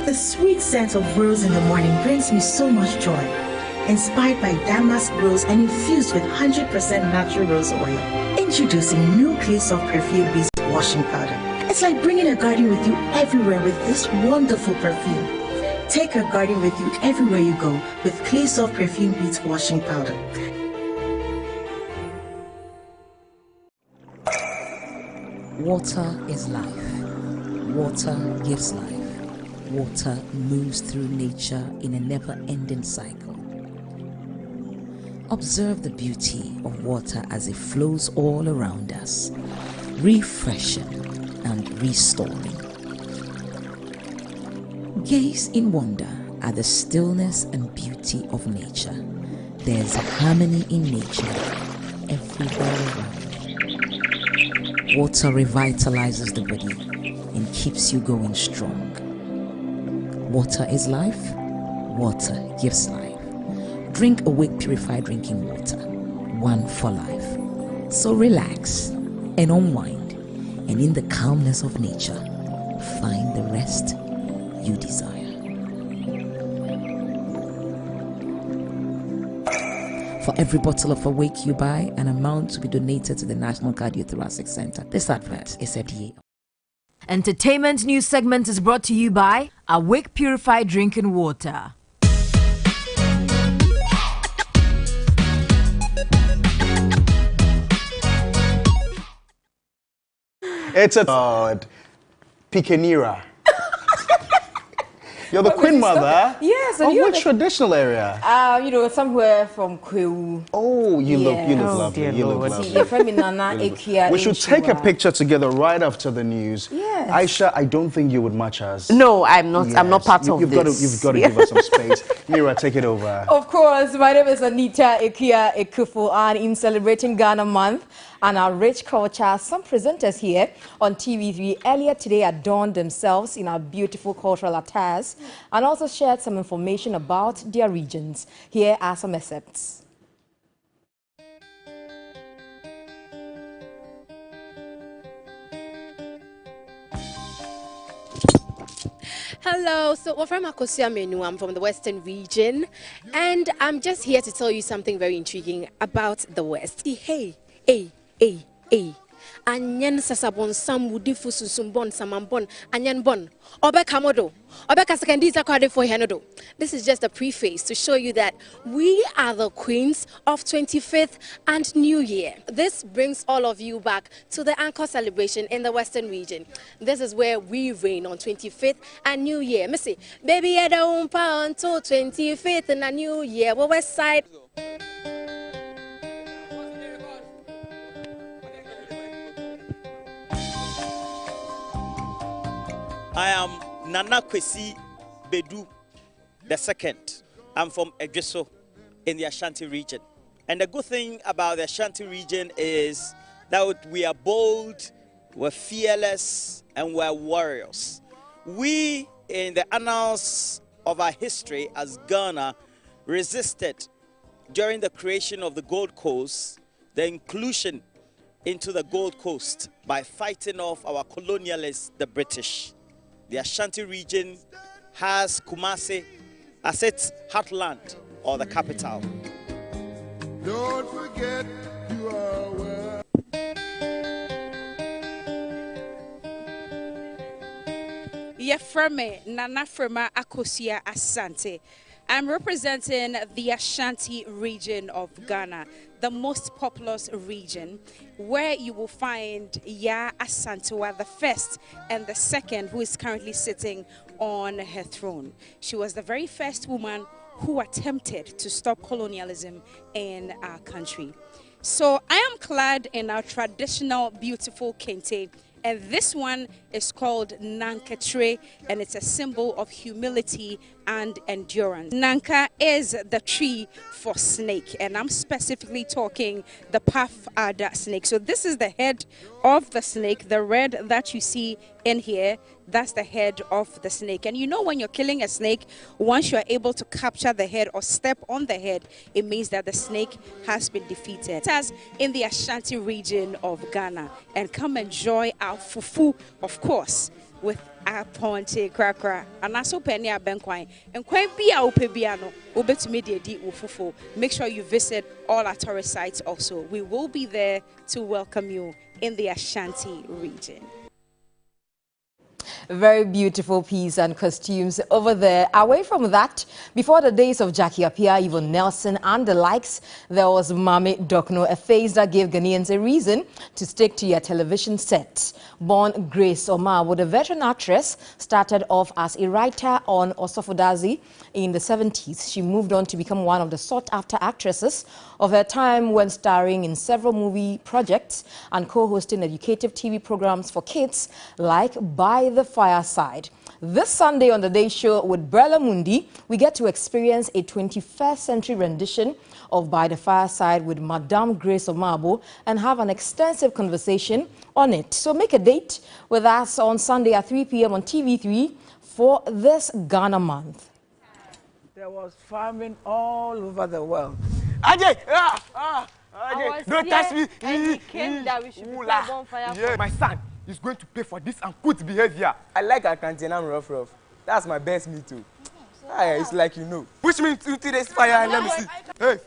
The sweet scent of rose in the morning brings me so much joy. Inspired by damask rose and infused with 100% natural rose oil. Introducing new Clay Soft Perfume Beast Washing Powder. It's like bringing a garden with you everywhere with this wonderful perfume. Take a garden with you everywhere you go with Clay Soft Perfume Beats Washing Powder. Water is life. Water gives life. Water moves through nature in a never-ending cycle. Observe the beauty of water as it flows all around us, refreshing and restoring. Gaze in wonder at the stillness and beauty of nature. There's harmony in nature everywhere around. Water revitalizes the body and keeps you going strong. Water is life. Water gives life. Drink Awake Purified Drinking Water. One for life. So relax and unwind. And in the calmness of nature, find the rest you desire. For every bottle of Awake you buy, an amount to be donated to the National Cardiothoracic Center. This advert is FDA. Entertainment news segment is brought to you by Awake Purified Drinking Water. It's a Pikenira. You're the queen mother? Yes. Of which traditional area? Somewhere from Kwewu. Oh, you look lovely. You look lovely. We should take a picture together right after the news. Yes. Aisha, I don't think you would match us. No, I'm not. Yes. I'm not part of this. You've got to give us some space. Mira, take it over. Of course. My name is Anita Ekia Ekufu, and in celebrating Ghana Month and our rich culture, some presenters here on TV3 earlier today adorned themselves in our beautiful cultural attires and also shared some information about their regions. Here are some excerpts. Hello, so we're from Akosia Menu. I'm from the Western region, and I'm just here to tell you something very intriguing about the West. Hey. Anyan sasabon samudi fususumbon samambon anyan bon obe kamodo obe kasakandiza kwade for henodo. This is just a preface to show you that we are the queens of 25th and New Year. This brings all of you back to the Anchor celebration in the Western region. This is where we reign on 25th and New Year. Missy, baby, I don't pound until 25th and a New Year. Well, West Side. I am Nana Kwesi Bedu II. I'm from Egreso in the Ashanti region. And the good thing about the Ashanti region is that we are bold, we're fearless, and we're warriors. We, in the annals of our history as Ghana, resisted during the creation of the Gold Coast, the inclusion into the Gold Coast by fighting off our colonialists, the British. The Ashanti region has Kumasi as its heartland or the capital. Don't forget you are well. Yefreme Nana Frema Akosia Asante. I'm representing the Ashanti region of Ghana, the most populous region, where you will find Ya Asantewaa the first and the second, who is currently sitting on her throne. She was the very first woman who attempted to stop colonialism in our country. So I am clad in our traditional beautiful kente, and this one is called Nanka, and it's a symbol of humility and endurance. Nanka is the tree for snake, and I'm specifically talking the Paf Ada snake. So this is the head of the snake, the red that you see in here. That's the head of the snake. And you know, when you're killing a snake, once you're able to capture the head or step on the head, it means that the snake has been defeated. As in the Ashanti region of Ghana, and come enjoy our fufu, of course, with our ponte krakra. And also penny abenkwine. And quite be our pebiano, ubet media di fufu. Make sure you visit all our tourist sites also. We will be there to welcome you in the Ashanti region. Very beautiful piece and costumes over there. Away from that, before the days of Jackie Appiah, Yvonne Nelson and the likes, there was Mame Dokno, a face that gave Ghanaians a reason to stick to your television sets. Born Grace Omabo, the veteran actress, started off as a writer on Osofodazi in the 70s. She moved on to become one of the sought-after actresses of her time, when starring in several movie projects and co-hosting educative TV programs for kids like By the Fireside. This Sunday on the Day Show with Brella Mundi, we get to experience a 21st century rendition of By the Fireside with Madame Grace Omabo and have an extensive conversation on it. So make a date with us on Sunday at 3 p.m. on TV3 for this Ghana month. There was famine all over the world. Ajay! Ajay! Don't touch me! And he came that we should prepare bonfire for. My son is going to pay for this uncouth behavior. I like Akanti and I'm rough. That's my best meat too. It's like you know. Push me into this fire and let me see. Hey,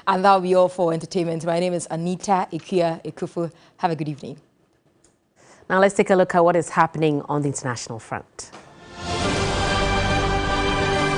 and that'll be all for entertainment. My name is Anita Ikuya Ekufu. Have a good evening. Now let's take a look at what is happening on the international front.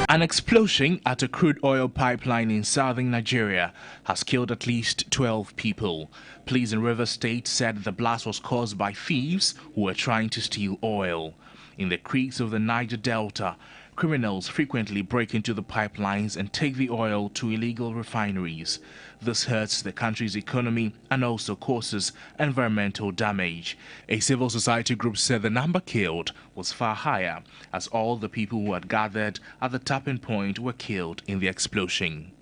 An explosion at a crude oil pipeline in southern Nigeria has killed at least 12 people. Police in Rivers State said the blast was caused by thieves who were trying to steal oil. In the creeks of the Niger Delta, criminals frequently break into the pipelines and take the oil to illegal refineries. This hurts the country's economy and also causes environmental damage. A civil society group said the number killed was far higher, as all the people who had gathered at the tapping point were killed in the explosion.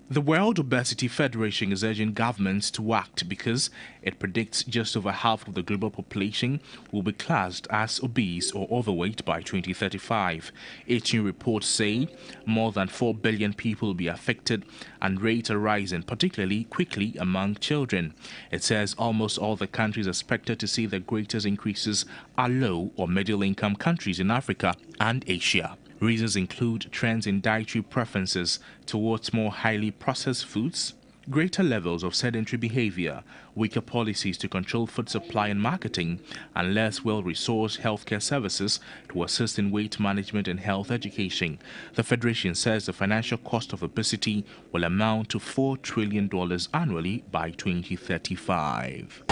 The World Obesity Federation is urging governments to act because it predicts just over half of the global population will be classed as obese or overweight by 2035. Each new report say more than 4 billion people will be affected and rates are rising, particularly quickly among children. It says almost all the countries expected to see the greatest increases are low or middle income countries in Africa and Asia. Reasons include trends in dietary preferences towards more highly processed foods, greater levels of sedentary behavior, weaker policies to control food supply and marketing, and less well-resourced healthcare services to assist in weight management and health education. The Federation says the financial cost of obesity will amount to $4 trillion annually by 2035.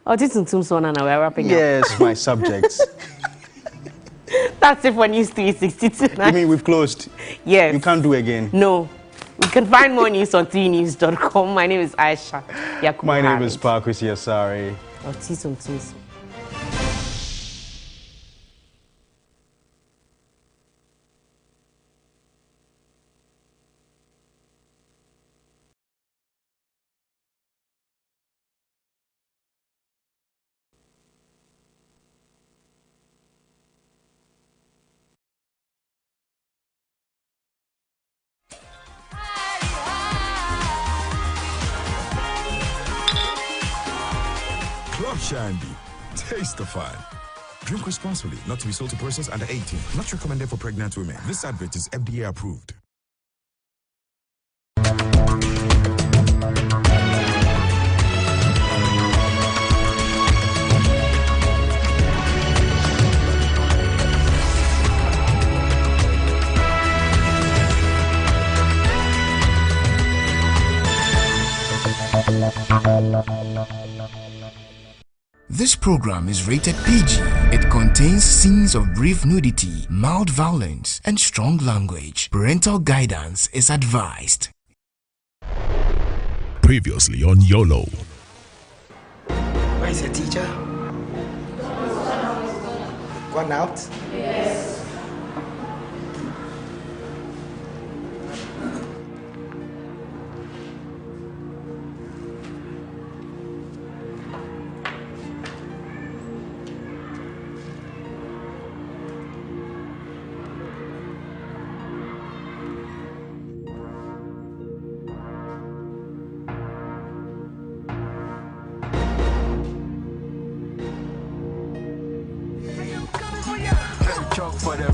Oh, this is Tumsona now. We're wrapping up. Yes, my subjects. That's it for News 360 tonight. You mean we've closed? Yes. You can't do again? No. You can find more news on 3news.com. My name is Aisha Yakubu. My name is Parkwesi Asari. Oh, Tumsona. Club Shandy. Taste the fun. Drink responsibly, not to be sold to persons under 18. Not recommended for pregnant women. This advert is FDA approved. This program is rated PG. It contains scenes of brief nudity, mild violence, and strong language. Parental guidance is advised. Previously on YOLO. Where is your teacher? Gone out? Yes. For the